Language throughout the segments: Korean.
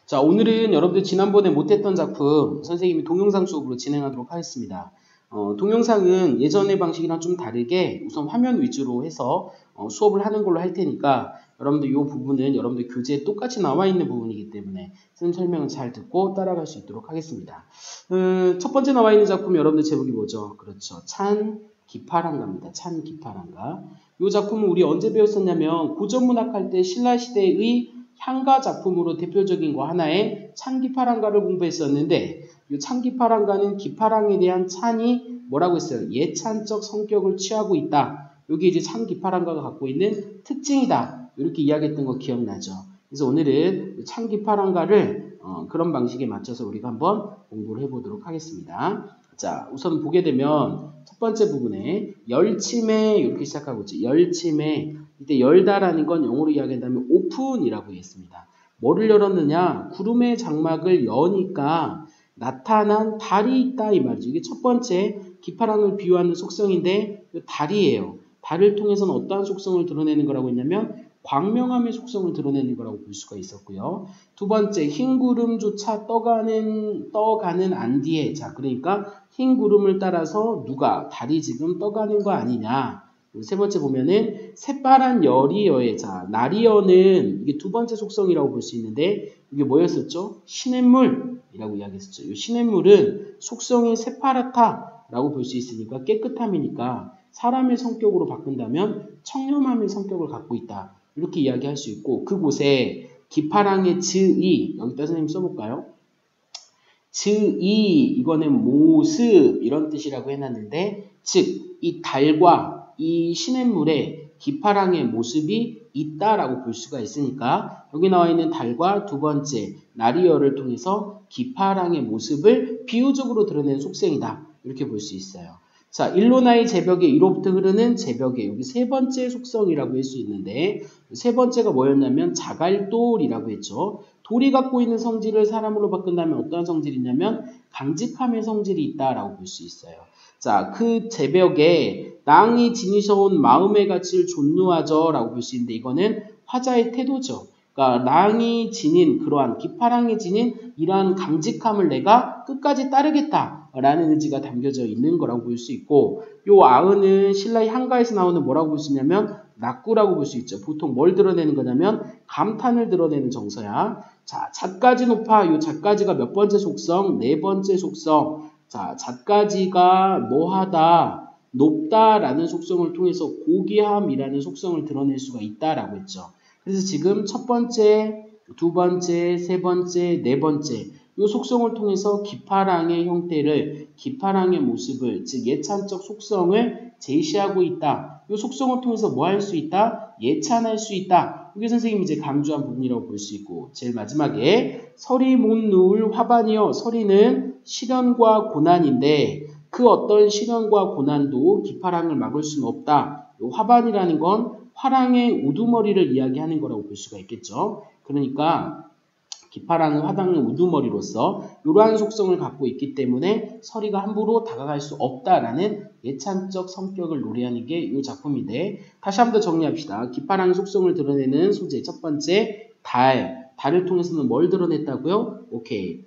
자, 오늘은 여러분들 지난번에 못했던 작품 선생님이 동영상 수업으로 진행하도록 하겠습니다. 동영상은 예전의 방식이랑 좀 다르게 우선 화면 위주로 해서 수업을 하는 걸로 할 테니까 여러분들 이 부분은 여러분들 교재에 똑같이 나와 있는 부분이기 때문에 선생님 설명을 잘 듣고 따라갈 수 있도록 하겠습니다. 첫 번째 나와 있는 작품 여러분들 제목이 뭐죠? 그렇죠. 찬 기파랑가입니다. 찬 기파랑가. 이 작품은 우리 언제 배웠었냐면 고전문학 할 때 신라시대의 향가 작품으로 대표적인 거 하나의 찬기파랑가를 공부했었는데 이 찬기파랑가는 기파랑에 대한 찬이 뭐라고 했어요? 예찬적 성격을 취하고 있다. 이게 이제 찬기파랑가가 갖고 있는 특징이다. 이렇게 이야기했던 거 기억나죠? 그래서 오늘은 찬기파랑가를 그런 방식에 맞춰서 우리가 한번 공부를 해보도록 하겠습니다. 자, 우선 보게 되면 첫 번째 부분에 열침에 이렇게 시작하고 있죠. 열침에 이때 열다라는 건 영어로 이야기한다면 오픈이라고 했습니다. 뭐를 열었느냐? 구름의 장막을 여니까 나타난 달이 있다 이 말이죠. 이게 첫 번째 기파랑을 비유하는 속성인데 달이에요. 달을 통해서는 어떠한 속성을 드러내는 거라고 했냐면 광명함의 속성을 드러내는 거라고 볼 수가 있었고요. 두 번째 흰 구름조차 떠가는 안디에 자 그러니까 흰 구름을 따라서 누가 달이 지금 떠가는 거 아니냐. 세 번째 보면은 새파란 열이여의 자 날이여는 이게 두 번째 속성이라고 볼 수 있는데 이게 뭐였었죠? 시냇물이라고 이야기했었죠. 이 시냇물은 속성이 새파랗다라고 볼 수 있으니까 깨끗함이니까 사람의 성격으로 바꾼다면 청렴함의 성격을 갖고 있다. 이렇게 이야기할 수 있고 그곳에 기파랑의 즈이 여기다 선생님 써볼까요? 즈이 이거는 모습 이런 뜻이라고 해놨는데 즉 이 달과 이 시냇물에 기파랑의 모습이 있다라고 볼 수가 있으니까 여기 나와 있는 달과 두 번째 나리어를 통해서 기파랑의 모습을 비유적으로 드러낸 속성이다. 이렇게 볼 수 있어요. 자, 일로나의 제벽에 이로부터 흐르는 제벽에 여기 세 번째 속성이라고 할 수 있는데 세 번째가 뭐였냐면 자갈돌이라고 했죠. 돌이 갖고 있는 성질을 사람으로 바꾼다면 어떠한 성질이냐면 강직함의 성질이 있다라고 볼 수 있어요. 자, 그 제벽에 낭이 지니셔온 마음의 가치를 존누하죠 라고 볼 수 있는데 이거는 화자의 태도죠. 그러니까 낭이 지닌 그러한 기파랑이 지닌 이러한 강직함을 내가 끝까지 따르겠다라는 의지가 담겨져 있는 거라고 볼 수 있고 요 아은은 신라의 향가에서 나오는 뭐라고 볼 수 있냐면 낙구라고 볼 수 있죠. 보통 뭘 드러내는 거냐면 감탄을 드러내는 정서야. 자, 잣가지 높아. 요 잣가지가 몇 번째 속성? 네 번째 속성. 자, 잣가지가 뭐하다, 높다라는 속성을 통해서 고귀함이라는 속성을 드러낼 수가 있다라고 했죠. 그래서 지금 첫 번째, 두 번째, 세 번째, 네 번째 이 속성을 통해서 기파랑의 형태를, 기파랑의 모습을, 즉 예찬적 속성을 제시하고 있다. 이 속성을 통해서 뭐 할 수 있다? 예찬할 수 있다. 이게 선생님이 이제 강조한 부분이라고 볼 수 있고 제일 마지막에 서리 못 누울 화반이여. 서리는 시련과 고난인데 그 어떤 시련과 고난도 기파랑을 막을 수는 없다. 이 화반이라는 건 화랑의 우두머리를 이야기하는 거라고 볼 수가 있겠죠. 그러니까 기파랑은 화랑의 우두머리로서 이러한 속성을 갖고 있기 때문에 서리가 함부로 다가갈 수 없다라는 예찬적 성격을 노래하는 게 이 작품인데 다시 한번 더 정리합시다. 기파랑의 속성을 드러내는 소재 첫 번째 달을 통해서는 뭘 드러냈다고요? 오케이.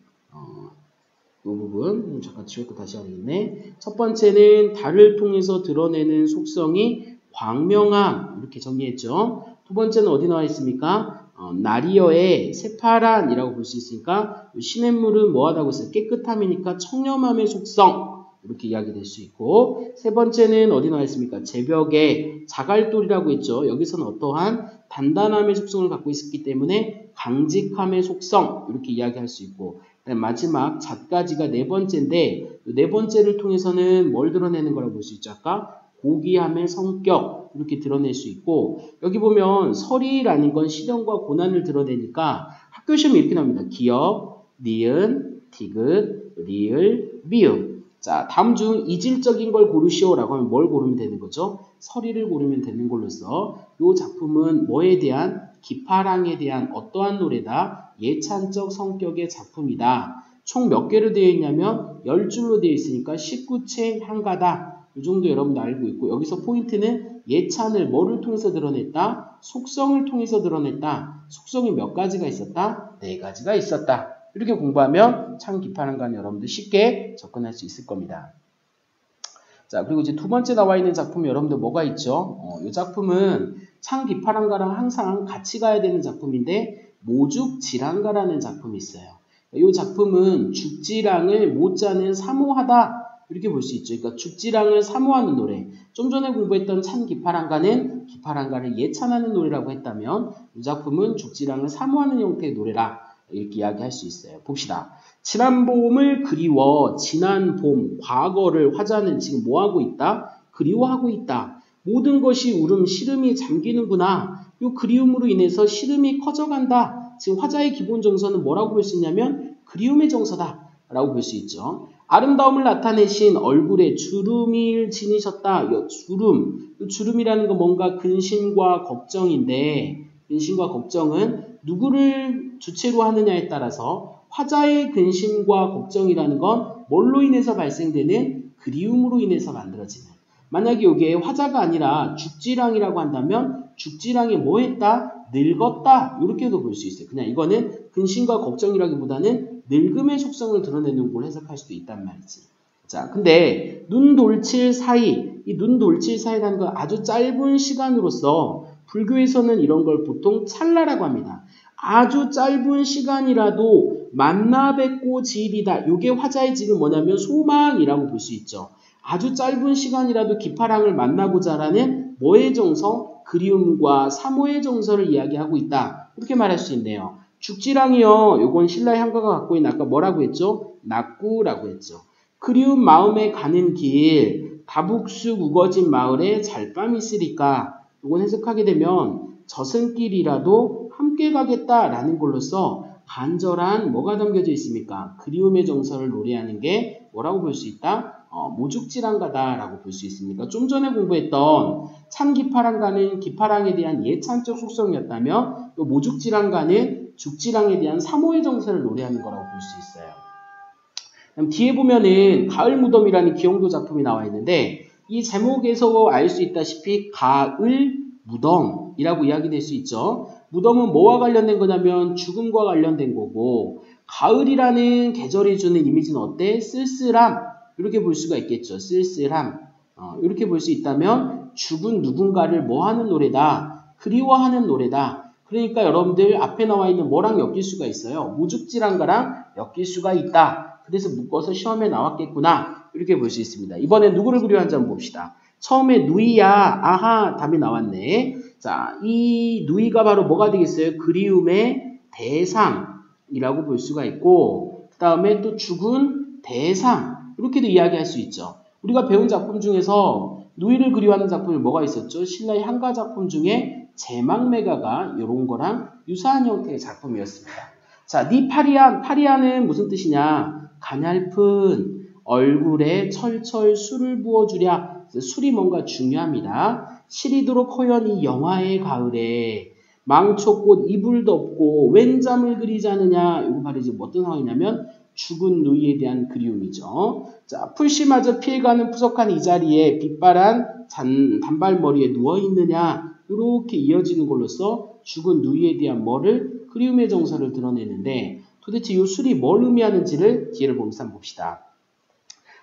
이 부분 잠깐 지웠고 다시 하겠네. 첫 번째는 달을 통해서 드러내는 속성이 광명함 이렇게 정리했죠. 두 번째는 어디 나와 있습니까? 나리어의 새파란이라고 볼 수 있으니까 시냇물은 뭐하다고 했어요? 깨끗함이니까 청렴함의 속성 이렇게 이야기될 수 있고 세 번째는 어디 나와 있습니까? 제벽에 자갈돌이라고 했죠. 여기서는 어떠한 단단함의 속성을 갖고 있었기 때문에 강직함의 속성 이렇게 이야기할 수 있고 마지막 잣가지가 네 번째인데 네 번째를 통해서는 뭘 드러내는 거라고 볼 수 있죠? 아까 고귀함의 성격 이렇게 드러낼 수 있고 여기 보면 설이라는 건 시련과 고난을 드러내니까 학교 시험에 이렇게 나옵니다. 기역, 니은, 디귿, 리을, 미음. 자, 다음 중 이질적인 걸 고르시오라고 하면 뭘 고르면 되는 거죠? 설이를 고르면 되는 걸로써 이 작품은 뭐에 대한 기파랑에 대한 어떠한 노래다? 예찬적 성격의 작품이다. 총 몇 개로 되어 있냐면 10줄로 되어 있으니까 19채 향가다. 이 정도 여러분도 알고 있고 여기서 포인트는 예찬을 뭐를 통해서 드러냈다? 속성을 통해서 드러냈다. 속성이 몇 가지가 있었다? 4가지가 있었다. 이렇게 공부하면 창 기파랑간 여러분들 쉽게 접근할 수 있을 겁니다. 자, 그리고 이제 두 번째 나와 있는 작품이 여러분들 뭐가 있죠? 이 작품은 창 기파랑가랑 항상 같이 가야 되는 작품인데 모죽지랑가라는 작품이 있어요. 이 작품은 죽지랑을 못자는 사모하다 이렇게 볼 수 있죠. 그러니까 죽지랑을 사모하는 노래. 좀 전에 공부했던 찬 기파랑가는 기파랑가를 예찬하는 노래라고 했다면 이 작품은 죽지랑을 사모하는 형태의 노래라 이렇게 이야기할 수 있어요. 봅시다. 지난 봄을 그리워 지난 봄 과거를 화자는 지금 뭐하고 있다? 그리워하고 있다. 모든 것이 울음 시름이 잠기는구나. 이 그리움으로 인해서 시름이 커져간다. 지금 화자의 기본 정서는 뭐라고 볼 수 있냐면 그리움의 정서다 라고 볼 수 있죠. 아름다움을 나타내신 얼굴에 주름을 지니셨다. 주름이라는 건 뭔가 근심과 걱정인데 근심과 걱정은 누구를 주체로 하느냐에 따라서 화자의 근심과 걱정이라는 건 뭘로 인해서 발생되는 그리움으로 인해서 만들어지는 만약에 이게 화자가 아니라 죽지랑이라고 한다면 죽지랑이 뭐 했다? 늙었다. 이렇게도 볼 수 있어요. 그냥 이거는 근심과 걱정이라기보다는 늙음의 속성을 드러내는 걸 해석할 수도 있단 말이지. 자, 근데 눈 돌칠 사이, 이 눈 돌칠 사이라는 건 아주 짧은 시간으로서 불교에서는 이런 걸 보통 찰나라고 합니다. 아주 짧은 시간이라도 만나 뵙고 지일이다. 이게 화자의 지금 뭐냐면 소망이라고 볼 수 있죠. 아주 짧은 시간이라도 기파랑을 만나고자라는 뭐의 정서? 그리움과 사모의 정서를 이야기하고 있다. 이렇게 말할 수 있네요. 죽지랑이요. 요건 신라의 한가가 갖고 있는 아까 뭐라고 했죠? 낙구라고 했죠. 그리운 마음에 가는 길, 다북쑥 우거진 마을에 잘밤 있으리까. 요건 해석하게 되면 저승길이라도 함께 가겠다라는 걸로써 간절한 뭐가 담겨져 있습니까? 그리움의 정서를 노래하는 게 뭐라고 볼 수 있다? 모죽지랑가다라고 볼 수 있습니다. 좀 전에 공부했던 찬기파랑가는 기파랑에 대한 예찬적 속성이었다면 또 모죽지랑가는 죽지랑에 대한 사모의 정서를 노래하는 거라고 볼 수 있어요. 그럼 뒤에 보면은 가을 무덤이라는 기영도 작품이 나와 있는데 이 제목에서 알 수 있다시피 가을 무덤이라고 이야기될 수 있죠. 무덤은 뭐와 관련된 거냐면 죽음과 관련된 거고 가을이라는 계절이 주는 이미지는 어때? 쓸쓸함. 이렇게 볼 수가 있겠죠. 쓸쓸함. 이렇게 볼 수 있다면 죽은 누군가를 뭐 하는 노래다? 그리워하는 노래다. 그러니까 여러분들 앞에 나와 있는 뭐랑 엮일 수가 있어요. 모죽지랑가랑 엮일 수가 있다. 그래서 묶어서 시험에 나왔겠구나. 이렇게 볼 수 있습니다. 이번에 누구를 그리워하는지 한번 봅시다. 처음에 누이야. 아하 답이 나왔네. 자, 이 누이가 바로 뭐가 되겠어요? 그리움의 대상이라고 볼 수가 있고 그 다음에 또 죽은 대상 이렇게도 이야기할 수 있죠. 우리가 배운 작품 중에서 누이를 그리워하는 작품이 뭐가 있었죠? 신라의 한가 작품 중에 제망매가가 이런 거랑 유사한 형태의 작품이었습니다. 자, 니 파리아는 무슨 뜻이냐? 가냘픈 얼굴에 철철 술을 부어주랴. 술이 뭔가 중요합니다. 시리도록 허연 이 영화의 가을에 망초꽃 이불 덮고 웬 잠을 그리자느냐. 이거 바로 이제 어떤 상황이냐면 죽은 누이에 대한 그리움이죠. 자, 풀씨마저 피해가는 푸석한 이 자리에 빛바란 단발머리에 누워있느냐. 이렇게 이어지는 걸로써 죽은 누이에 대한 뭐를 그리움의 정서를 드러내는데 도대체 이 술이 뭘 의미하는지를 뒤를 보면서 한번 봅시다.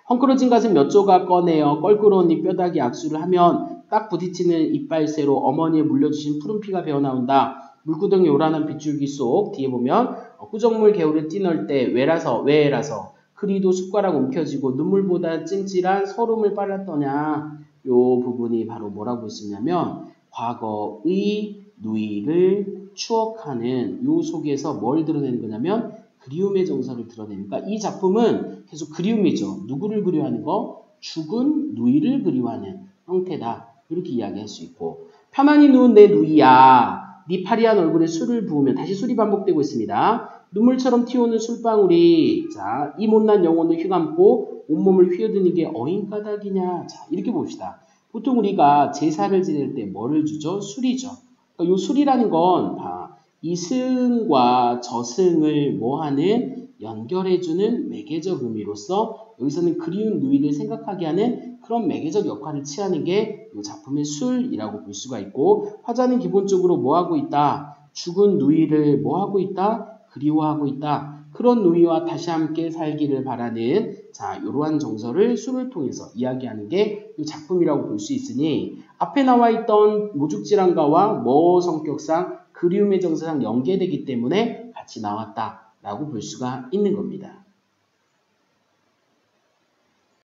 헝클어진 가슴 몇 조각 꺼내어 껄끄러운 이 뼈다귀 악수를 하면 딱 부딪히는 이빨새로 어머니의 물려주신 푸른피가 배어나온다. 물구덩이 요란한 빗줄기 속 뒤에 보면 꾸정물 개울을 뛰놀 때 왜라서 그리도 숟가락 움켜쥐고 눈물보다 찜찔한 서름을 빨았더냐. 요 부분이 바로 뭐라고 볼 수 있냐면 과거의 누이를 추억하는 요 속에서 뭘 드러내는 거냐면 그리움의 정서를 드러냅니다. 이 작품은 계속 그리움이죠. 누구를 그리워하는 거? 죽은 누이를 그리워하는 형태다. 이렇게 이야기할 수 있고 편안히 누운 내 누이야. 네 파리한 얼굴에 술을 부으면 다시 술이 반복되고 있습니다. 눈물처럼 튀어오는 술방울이 자, 이 못난 영혼을 휘감고 온몸을 휘어드는 게 어인가닥이냐. 자, 이렇게 봅시다. 보통 우리가 제사를 지낼 때 뭐를 주죠? 술이죠. 그러니까 이 술이라는 건 이 승과 저승을 뭐하는 연결해주는 매개적 의미로서 여기서는 그리운 누이를 생각하게 하는 그런 매개적 역할을 취하는 게 이 작품의 술이라고 볼 수가 있고, 화자는 기본적으로 뭐 하고 있다? 죽은 누이를 뭐 하고 있다? 그리워하고 있다. 그런 누이와 다시 함께 살기를 바라는 이러한 정서를 술을 통해서 이야기하는 게 이 작품이라고 볼 수 있으니, 앞에 나와 있던 모죽질환가와 성격상 그리움의 정서상 연계되기 때문에 같이 나왔다라고 볼 수가 있는 겁니다.